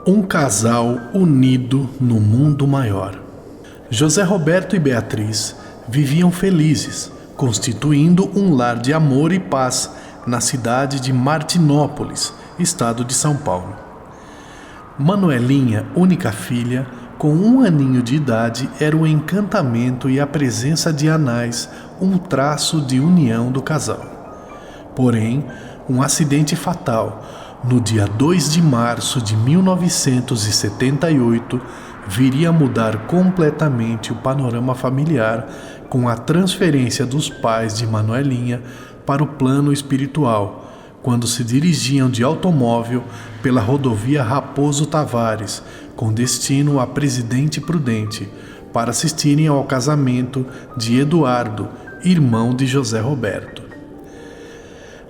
Um casal unido no mundo maior. José Roberto e Beatriz viviam felizes, constituindo um lar de amor e paz na cidade de Martinópolis, estado de São Paulo. Manuelinha, única filha, com 1 aninho de idade, era o encantamento e a presença de Anais, um traço de união do casal. Porém, um acidente fatal, no dia 2 de março de 1978, viria a mudar completamente o panorama familiar com a transferência dos pais de Manuelinha para o plano espiritual, quando se dirigiam de automóvel pela rodovia Raposo Tavares, com destino a Presidente Prudente, para assistirem ao casamento de Eduardo, irmão de José Roberto.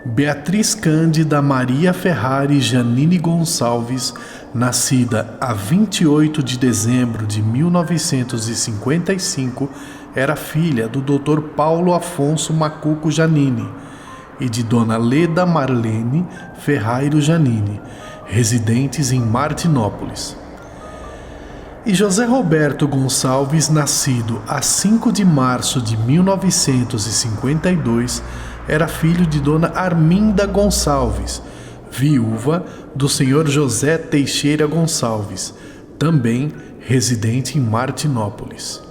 Beatriz Cândida Maria Ferrari Janine Gonçalves, nascida a 28 de dezembro de 1955, era filha do Dr. Paulo Afonso Macuco Janine e de Dona Leda Marlene Ferrairo Janine, residentes em Martinópolis. E José Roberto Gonçalves, nascido a 5 de março de 1952, era filho de Dona Arminda Gonçalves, viúva do senhor José Teixeira Gonçalves, também residente em Martinópolis.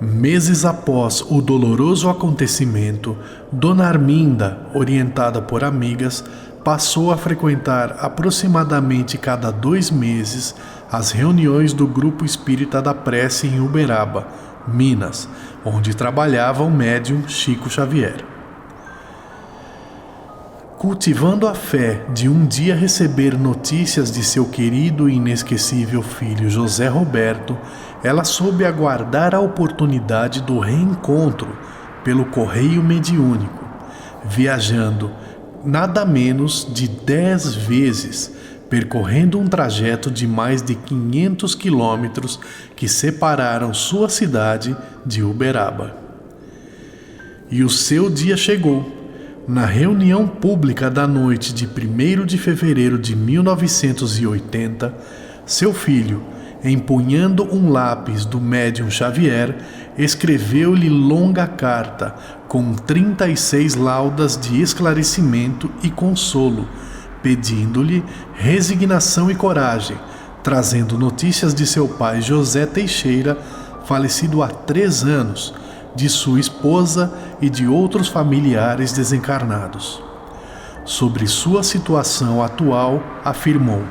Meses após o doloroso acontecimento, Dona Arminda, orientada por amigas, passou a frequentar aproximadamente cada 2 meses as reuniões do Grupo Espírita da Prece em Uberaba, Minas, onde trabalhava o médium Chico Xavier. Cultivando a fé de um dia receber notícias de seu querido e inesquecível filho José Roberto, ela soube aguardar a oportunidade do reencontro pelo correio mediúnico, viajando nada menos de 10 vezes, percorrendo um trajeto de mais de 500 quilômetros que separaram sua cidade de Uberaba. E o seu dia chegou. Na reunião pública da noite de 1º de fevereiro de 1980, seu filho, empunhando um lápis do médium Xavier, escreveu-lhe longa carta com 36 laudas de esclarecimento e consolo, pedindo-lhe resignação e coragem, trazendo notícias de seu pai José Teixeira, falecido há 3 anos, de sua esposa e de outros familiares desencarnados. Sobre sua situação atual, afirmou: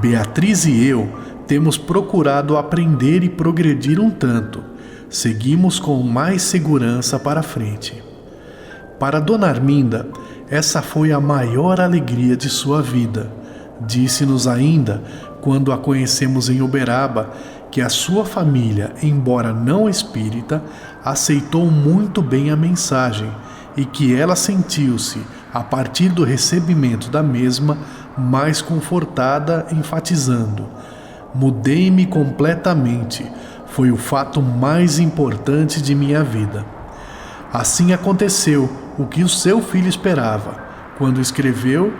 Beatriz e eu temos procurado aprender e progredir um tanto. Seguimos com mais segurança para frente. Para Dona Arminda, essa foi a maior alegria de sua vida. Disse-nos ainda, quando a conhecemos em Uberaba, que a sua família, embora não espírita, aceitou muito bem a mensagem e que ela sentiu-se, a partir do recebimento da mesma, mais confortada, enfatizando: mudei-me completamente, foi o fato mais importante de minha vida. Assim aconteceu o que o seu filho esperava, quando escreveu: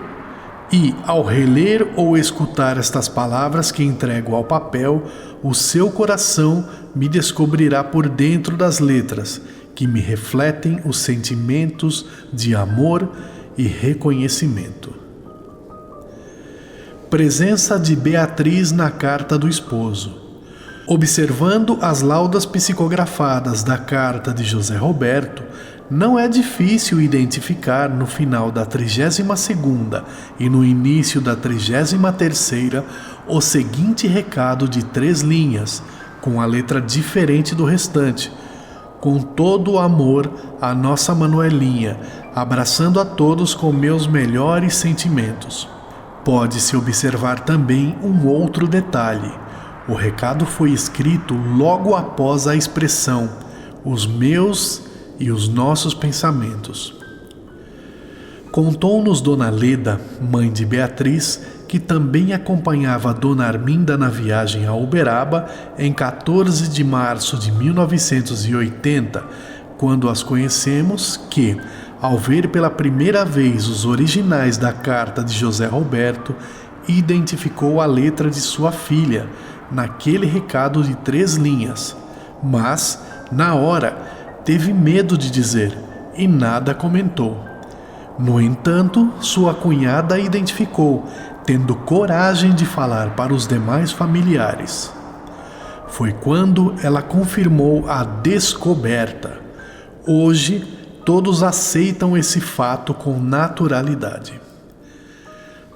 e, ao reler ou escutar estas palavras que entrego ao papel, o seu coração me descobrirá por dentro das letras, que me refletem os sentimentos de amor e reconhecimento. Presença de Beatriz na carta do esposo. Observando as laudas psicografadas da carta de José Roberto, não é difícil identificar no final da 32ª e no início da 33ª o seguinte recado de 3 linhas, com a letra diferente do restante: com todo o amor, a nossa Manuelinha, abraçando a todos com meus melhores sentimentos. Pode-se observar também um outro detalhe. O recado foi escrito logo após a expressão os meus e os nossos pensamentos. Contou-nos Dona Leda, mãe de Beatriz, que também acompanhava Dona Arminda na viagem a Uberaba em 14 de março de 1980, quando as conhecemos, que, ao ver pela primeira vez os originais da carta de José Roberto, identificou a letra de sua filha naquele recado de 3 linhas, mas, na hora, teve medo de dizer e nada comentou. No entanto, sua cunhada a identificou, tendo coragem de falar para os demais familiares. Foi quando ela confirmou a descoberta. Hoje, todos aceitam esse fato com naturalidade.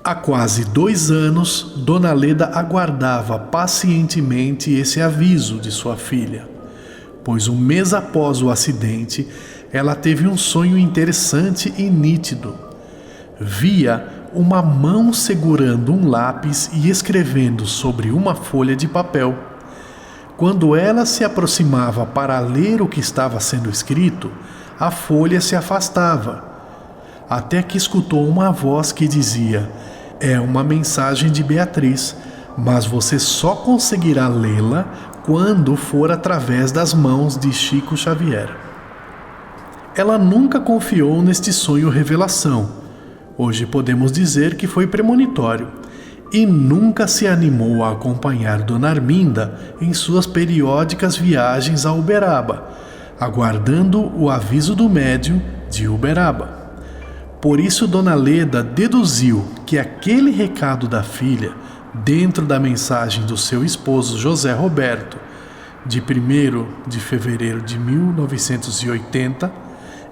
Há quase 2 anos, Dona Leda aguardava pacientemente esse aviso de sua filha, pois um mês após o acidente, ela teve um sonho interessante e nítido. Via uma mão segurando um lápis e escrevendo sobre uma folha de papel. Quando ela se aproximava para ler o que estava sendo escrito, a folha se afastava, até que escutou uma voz que dizia: "É uma mensagem de Beatriz, mas você só conseguirá lê-la quando for através das mãos de Chico Xavier." Ela nunca confiou neste sonho revelação. Hoje podemos dizer que foi premonitório. E nunca se animou a acompanhar Dona Arminda em suas periódicas viagens a Uberaba, aguardando o aviso do médium de Uberaba. Por isso Dona Leda deduziu que aquele recado da filha, dentro da mensagem do seu esposo José Roberto, de 1º de fevereiro de 1980,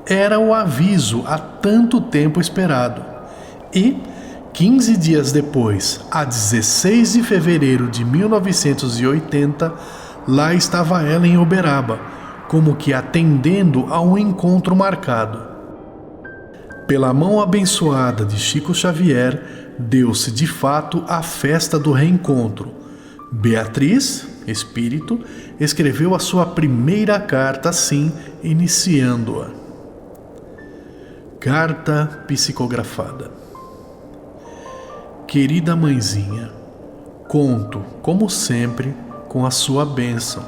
era o aviso há tanto tempo esperado. E, 15 dias depois, a 16 de fevereiro de 1980, lá estava ela em Uberaba, como que atendendo a um encontro marcado. Pela mão abençoada de Chico Xavier, deu-se de fato a festa do reencontro. Beatriz, espírito, escreveu a sua primeira carta assim, iniciando-a. Carta psicografada. Querida mãezinha, conto, como sempre, com a sua bênção.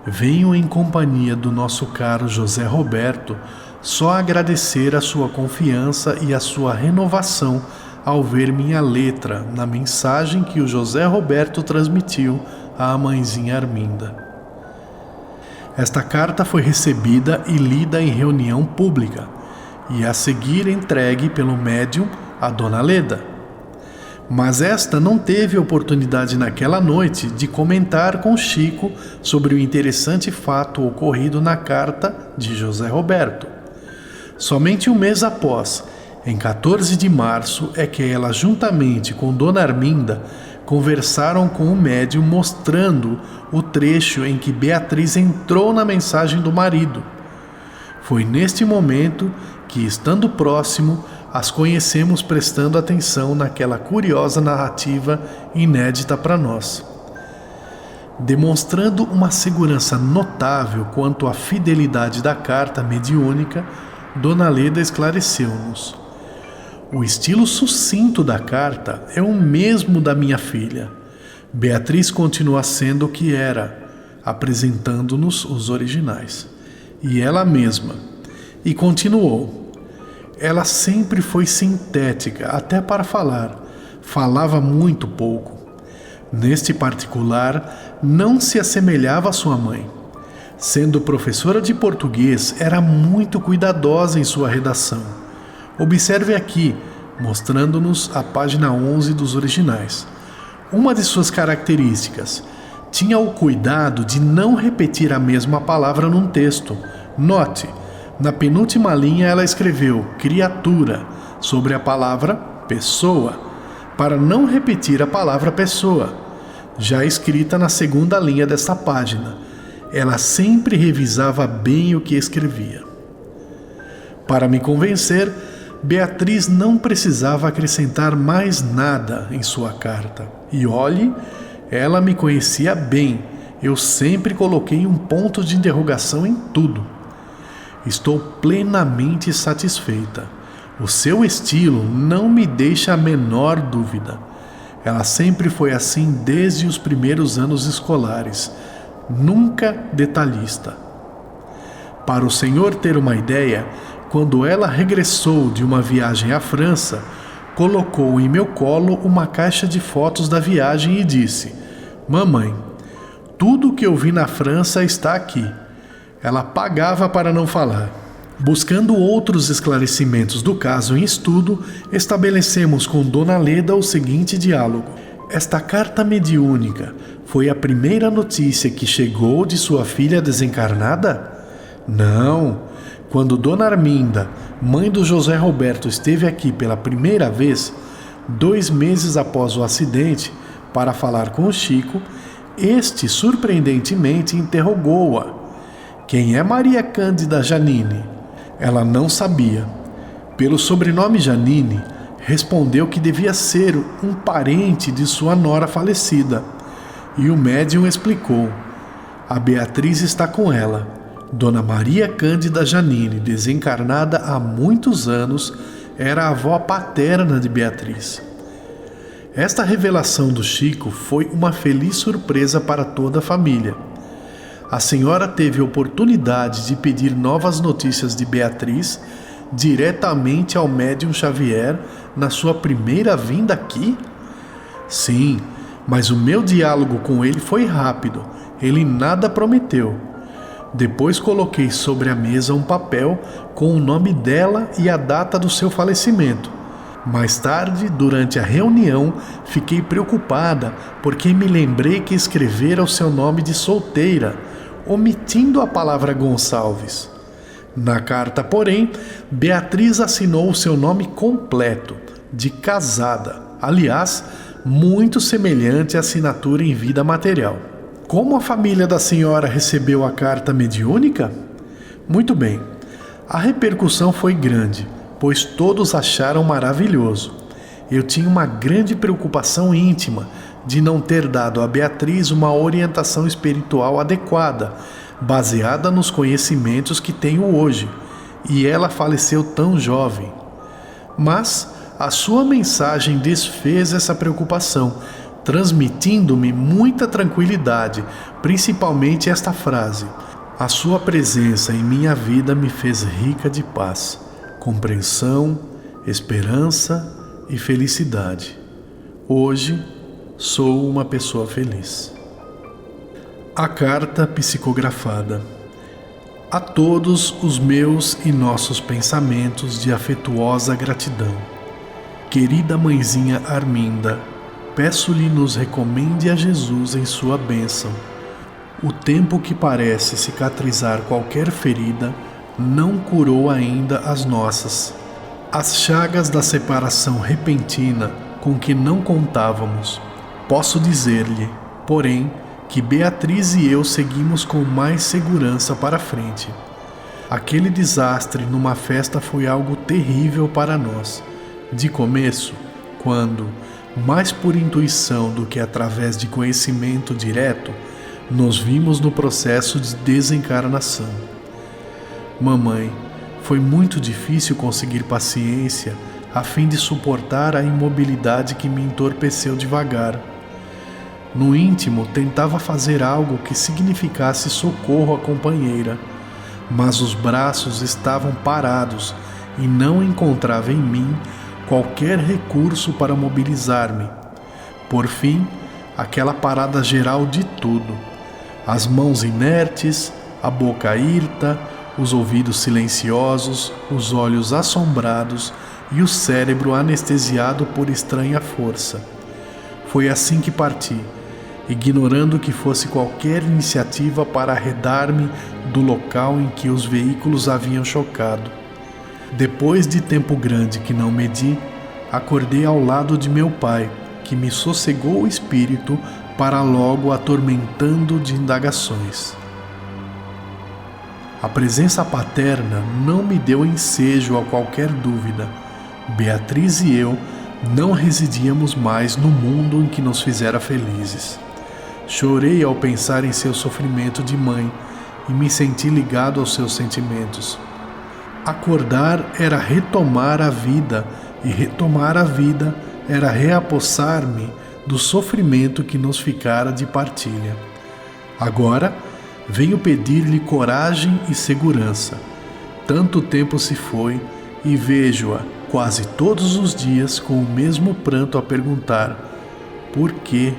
Venho em companhia do nosso caro José Roberto só agradecer a sua confiança e a sua renovação ao ver minha letra na mensagem que o José Roberto transmitiu à mãezinha Arminda. Esta carta foi recebida e lida em reunião pública e a seguir entregue pelo médium a Dona Leda. Mas esta não teve oportunidade naquela noite de comentar com Chico sobre o interessante fato ocorrido na carta de José Roberto. Somente um mês após, em 14 de março, é que ela, juntamente com Dona Arminda, conversaram com o médium mostrando o trecho em que Beatriz entrou na mensagem do marido. Foi neste momento que, estando próximo, as conhecemos prestando atenção naquela curiosa narrativa inédita para nós. Demonstrando uma segurança notável quanto à fidelidade da carta mediúnica, Dona Leda esclareceu-nos. O estilo sucinto da carta é o mesmo da minha filha. Beatriz continua sendo o que era, apresentando-nos os originais. E ela mesma. E continuou. Ela sempre foi sintética, até para falar. Falava muito pouco. Neste particular, não se assemelhava à sua mãe. Sendo professora de português, era muito cuidadosa em sua redação. Observe aqui, mostrando-nos a página 11 dos originais. Uma de suas características: tinha o cuidado de não repetir a mesma palavra num texto. Note, na penúltima linha ela escreveu criatura sobre a palavra pessoa, para não repetir a palavra pessoa, já escrita na segunda linha desta página. Ela sempre revisava bem o que escrevia. Para me convencer, Beatriz não precisava acrescentar mais nada em sua carta. E olhe, ela me conhecia bem. Eu sempre coloquei um ponto de interrogação em tudo. Estou plenamente satisfeita. O seu estilo não me deixa a menor dúvida. Ela sempre foi assim desde os primeiros anos escolares, nunca detalhista. Para o senhor ter uma ideia, quando ela regressou de uma viagem à França, Colocou em meu colo uma caixa de fotos da viagem e disse: Mamãe, tudo o que eu vi na França está aqui. Ela pagava para não falar. Buscando outros esclarecimentos do caso em estudo, estabelecemos com Dona Leda o seguinte diálogo: esta carta mediúnica foi a primeira notícia que chegou de sua filha desencarnada? Não. Quando Dona Arminda, mãe do José Roberto, esteve aqui pela primeira vez, 2 meses após o acidente, para falar com o Chico, este surpreendentemente interrogou-a: quem é Maria Cândida Janine? Ela não sabia. Pelo sobrenome Janine, respondeu que devia ser um parente de sua nora falecida. E o médium explicou: a Beatriz está com ela. Dona Maria Cândida Janine, desencarnada há muitos anos, era a avó paterna de Beatriz. Esta revelação do Chico foi uma feliz surpresa para toda a família. A senhora teve oportunidade de pedir novas notícias de Beatriz diretamente ao médium Xavier na sua primeira vinda aqui? Sim, mas o meu diálogo com ele foi rápido. Ele nada prometeu. Depois coloquei sobre a mesa um papel com o nome dela e a data do seu falecimento. Mais tarde, durante a reunião, fiquei preocupada porque me lembrei que escrevera o seu nome de solteira, omitindo a palavra Gonçalves. Na carta, porém, Beatriz assinou o seu nome completo, de casada, aliás, muito semelhante à assinatura em vida material. Como a família da senhora recebeu a carta mediúnica? Muito bem, a repercussão foi grande, pois todos acharam maravilhoso. Eu tinha uma grande preocupação íntima de não ter dado a Beatriz uma orientação espiritual adequada, baseada nos conhecimentos que tenho hoje, e ela faleceu tão jovem. Mas a sua mensagem desfez essa preocupação, transmitindo-me muita tranquilidade, principalmente esta frase: a sua presença em minha vida me fez rica de paz, compreensão, esperança e felicidade. Hoje sou uma pessoa feliz. A carta psicografada. A todos os meus e nossos pensamentos de afetuosa gratidão. Querida mãezinha Arminda, peço-lhe nos recomende a Jesus em sua bênção. O tempo que parece cicatrizar qualquer ferida não curou ainda as nossas. As chagas da separação repentina com que não contávamos. Posso dizer-lhe, porém, que Beatriz e eu seguimos com mais segurança para frente. Aquele desastre numa festa foi algo terrível para nós. De começo, quando, mais por intuição do que através de conhecimento direto, nos vimos no processo de desencarnação. Mamãe, foi muito difícil conseguir paciência a fim de suportar a imobilidade que me entorpeceu devagar. No íntimo, tentava fazer algo que significasse socorro à companheira, mas os braços estavam parados e não encontrava em mim qualquer recurso para mobilizar-me. Por fim, aquela parada geral de tudo: as mãos inertes, a boca hirta, os ouvidos silenciosos, os olhos assombrados e o cérebro anestesiado por estranha força. Foi assim que parti, ignorando que fosse qualquer iniciativa para arredar-me do local em que os veículos haviam chocado. Depois de tempo grande que não medi, acordei ao lado de meu pai, que me sossegou o espírito para logo atormentando de indagações. A presença paterna não me deu ensejo a qualquer dúvida. Beatriz e eu não residíamos mais no mundo em que nos fizera felizes. Chorei ao pensar em seu sofrimento de mãe e me senti ligado aos seus sentimentos. Acordar era retomar a vida, e retomar a vida era reapossar-me do sofrimento que nos ficara de partilha. Agora venho pedir-lhe coragem e segurança. Tanto tempo se foi e vejo-a quase todos os dias com o mesmo pranto a perguntar: por quê?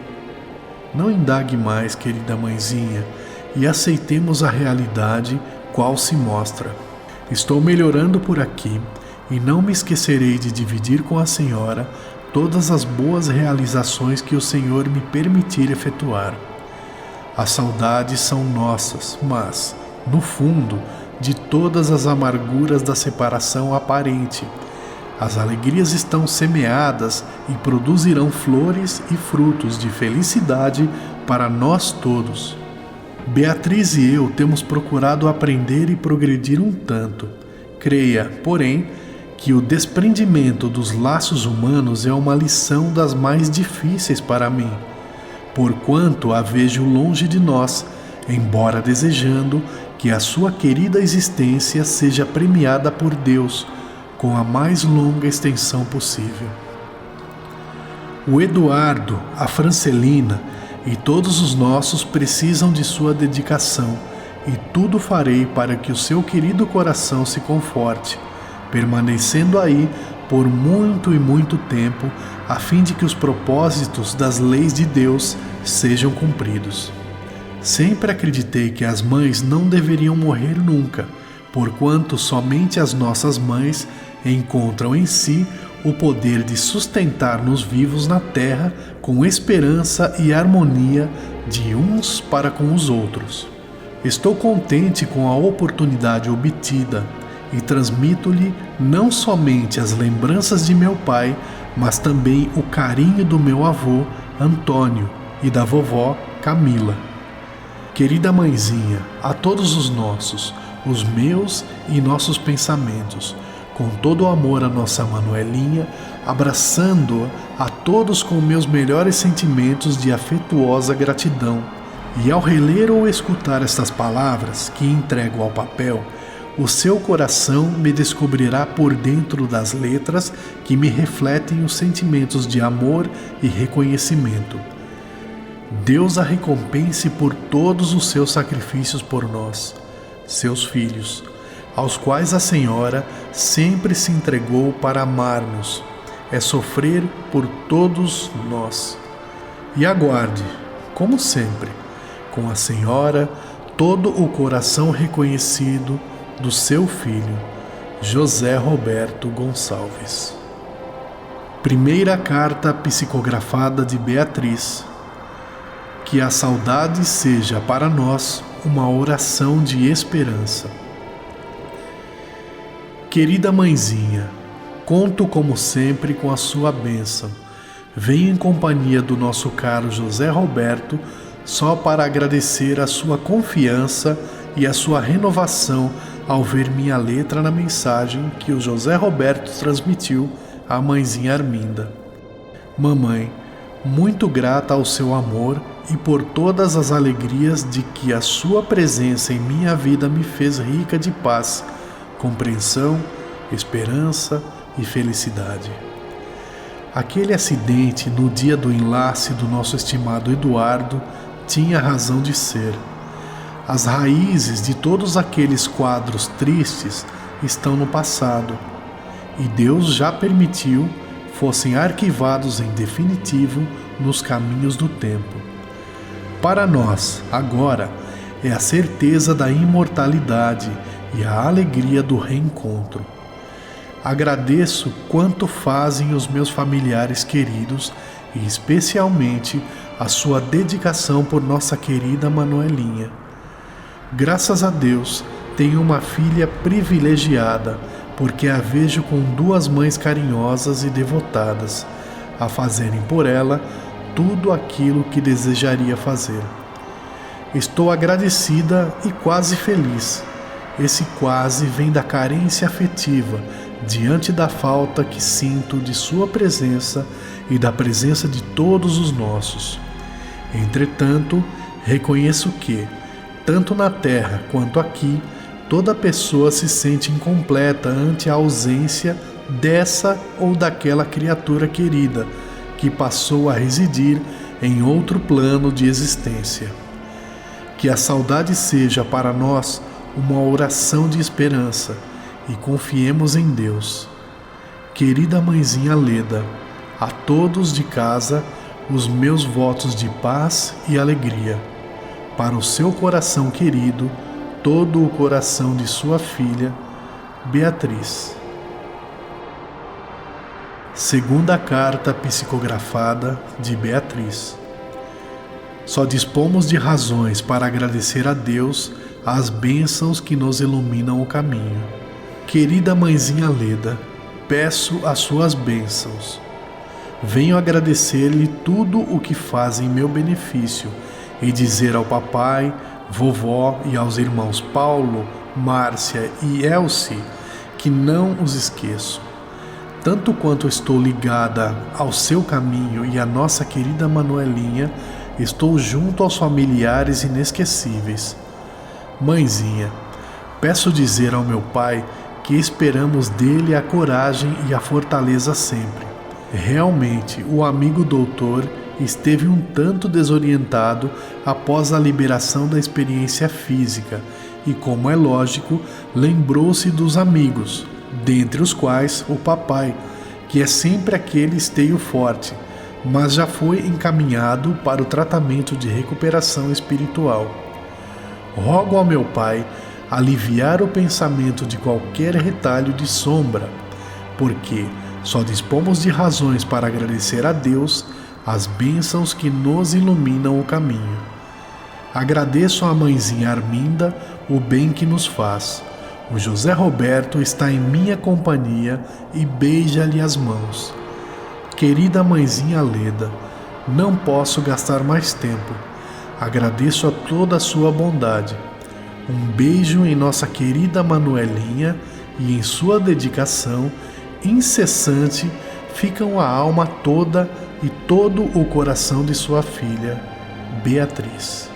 Não indague mais, querida mãezinha, e aceitemos a realidade qual se mostra. Estou melhorando por aqui e não me esquecerei de dividir com a senhora todas as boas realizações que o Senhor me permitir efetuar. As saudades são nossas, mas, no fundo, de todas as amarguras da separação aparente, as alegrias estão semeadas e produzirão flores e frutos de felicidade para nós todos. Beatriz e eu temos procurado aprender e progredir um tanto. Creia, porém, que o desprendimento dos laços humanos é uma lição das mais difíceis para mim, porquanto a vejo longe de nós, embora desejando que a sua querida existência seja premiada por Deus com a mais longa extensão possível. O Eduardo, a Francelina e todos os nossos precisam de sua dedicação, e tudo farei para que o seu querido coração se conforte, permanecendo aí por muito e muito tempo, a fim de que os propósitos das leis de Deus sejam cumpridos. Sempre acreditei que as mães não deveriam morrer nunca, porquanto somente as nossas mães encontram em si o poder de sustentar-nos vivos na terra com esperança e harmonia de uns para com os outros. Estou contente com a oportunidade obtida e transmito-lhe não somente as lembranças de meu pai, mas também o carinho do meu avô, Antônio, e da vovó, Camila. Querida mãezinha, a todos os nossos, os meus e nossos pensamentos, com todo o amor a nossa Manuelinha, abraçando-a a todos com meus melhores sentimentos de afetuosa gratidão. E ao reler ou escutar estas palavras que entrego ao papel, o seu coração me descobrirá por dentro das letras que me refletem os sentimentos de amor e reconhecimento. Deus a recompense por todos os seus sacrifícios por nós, seus filhos, aos quais a Senhora sempre se entregou para amar-nos, é sofrer por todos nós. E aguarde, como sempre, com a Senhora, todo o coração reconhecido do seu filho, José Roberto Gonçalves. Primeira carta psicografada de Beatriz. Que a saudade seja para nós uma oração de esperança. Querida mãezinha, conto como sempre com a sua bênção. Venho em companhia do nosso caro José Roberto só para agradecer a sua confiança e a sua renovação ao ver minha letra na mensagem que o José Roberto transmitiu à mãezinha Arminda. Mamãe, muito grata ao seu amor e por todas as alegrias de que a sua presença em minha vida me fez rica de paz, compreensão, esperança e felicidade. Aquele acidente no dia do enlace do nosso estimado Eduardo tinha razão de ser. As raízes de todos aqueles quadros tristes estão no passado, e Deus já permitiu fossem arquivados em definitivo nos caminhos do tempo. Para nós, agora, é a certeza da imortalidade e a alegria do reencontro. Agradeço quanto fazem os meus familiares queridos e especialmente a sua dedicação por nossa querida Manuelinha. Graças a Deus, tenho uma filha privilegiada, porque a vejo com duas mães carinhosas e devotadas, a fazerem por ela tudo aquilo que desejaria fazer. Estou agradecida e quase feliz. Esse quase vem da carência afetiva, diante da falta que sinto de sua presença e da presença de todos os nossos. Entretanto, reconheço que, tanto na terra quanto aqui, toda pessoa se sente incompleta ante a ausência dessa ou daquela criatura querida que passou a residir em outro plano de existência. Que a saudade seja para nós uma oração de esperança e confiemos em Deus. Querida mãezinha Leda, a todos de casa os meus votos de paz e alegria. Para o seu coração querido, todo o coração de sua filha, Beatriz. Segunda carta psicografada de Beatriz. Só dispomos de razões para agradecer a Deus as bênçãos que nos iluminam o caminho. Querida mãezinha Leda, peço as suas bênçãos. Venho agradecer-lhe tudo o que faz em meu benefício e dizer ao papai, vovó e aos irmãos Paulo, Márcia e Elsie que não os esqueço. Tanto quanto estou ligada ao seu caminho e à nossa querida Manuelinha, estou junto aos familiares inesquecíveis. Mãezinha, peço dizer ao meu pai que esperamos dele a coragem e a fortaleza sempre. Realmente, o amigo doutor esteve um tanto desorientado após a liberação da experiência física e, como é lógico, lembrou-se dos amigos, dentre os quais o papai, que é sempre aquele esteio forte, mas já foi encaminhado para o tratamento de recuperação espiritual. Rogo ao meu pai aliviar o pensamento de qualquer retalho de sombra, porque só dispomos de razões para agradecer a Deus as bênçãos que nos iluminam o caminho. Agradeço à mãezinha Arminda o bem que nos faz. O José Roberto está em minha companhia e beija-lhe as mãos. Querida mãezinha Leda, não posso gastar mais tempo. Agradeço a toda a sua bondade. Um beijo em nossa querida Manuelinha e em sua dedicação incessante ficam a alma toda e todo o coração de sua filha, Beatriz.